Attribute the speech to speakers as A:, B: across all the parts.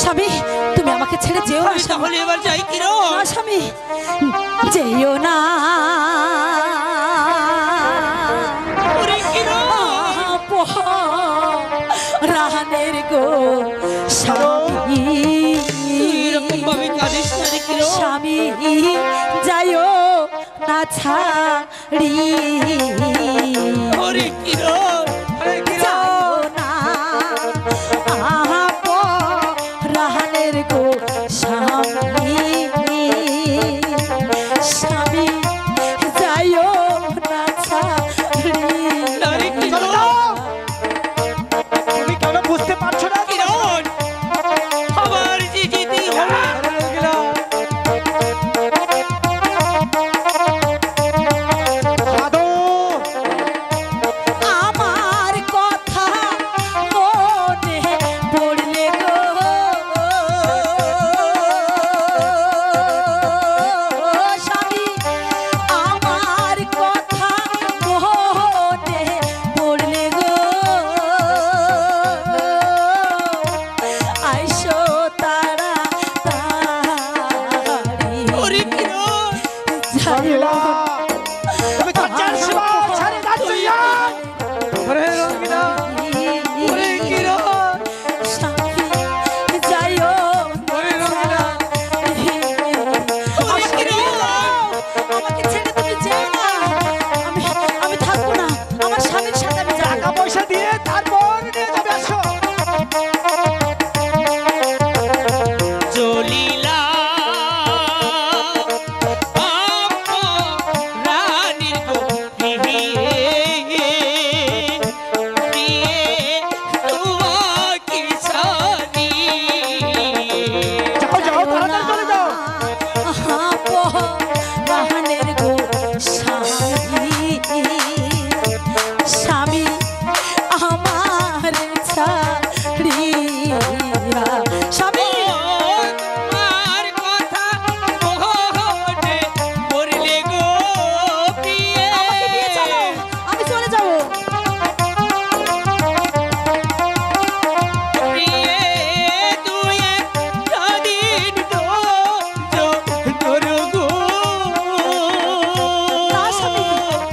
A: স্বামী তুমি আমাকে ছেড়ে যেও না।
B: তাহলে এবার যাই কিরণ।
A: না স্বামী যেও না। রাহানের গো স্বামী
B: এরকম ভাবে কাঁদিস না রে কিরণ।
A: স্বামী যাইও না ছাড়ি।
B: ওরে কিরণ,
A: যাইও না রাহানের গো স্বামী স্বামী যাইও না ছাড়ি।
C: তুমি কেন বুঝতে পারছো না?
B: কিরণ আবার যে যেতেই হবে।
A: আমার কথা মনে পড়লে গো স্বামী আমার কথা মনে পড়লে গো আইসো তারা তাড়ি।
B: ওরে কিরণ,
C: রঙিলা, তুমি কাঁচার সীমা ছাড়ে যাচ্ছ ইয়া। ওরে রঙিলা,
B: ওরে কিরণ,
A: যাইও
C: ওরে রঙিলা,
B: ওরে কিরণ।
A: আমাকে ছেড়ে তুমি যেও না। আমি থাকবো না, আমার স্বামীর সাথে আমি যাবো।
C: টাকা পয়সা দিয়ে তারপর নিয়ে যাবে। আসো
B: জলিলা রানীর গো প্রিয়ে তোমাকে সানি।
C: যাও যাও তাড়াতাড়ি চলে যাও।
A: রাহানের গো স্বামী স্বামী আমার ছাড়িয়া স্বামী
B: তোমার কথা মনে পড়লে গো প্রিয়ে।
A: আমাকে নিয়ে চলো, আমি চলে যাবো।
B: প্রিয়ে তুই একটা দিন তোর গো।
A: না স্বামী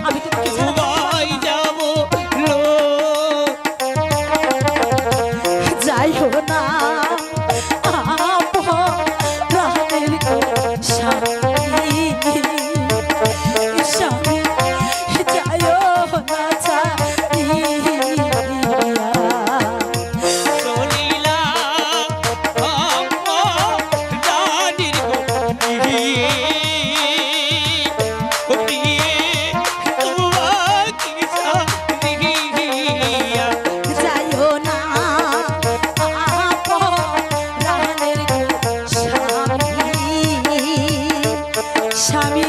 A: আমি তোমাকে ছাড়া
B: ভাই যাব লো।
A: যাইও না রাহানের গো স্বামী স্বামী যাইও না ছাড়িয়া।
B: চলিলা রানীর গো প্রিয়ে তোমাকে সানিয়া।
A: যাইও না রাহানের গো স্বামী স্বামী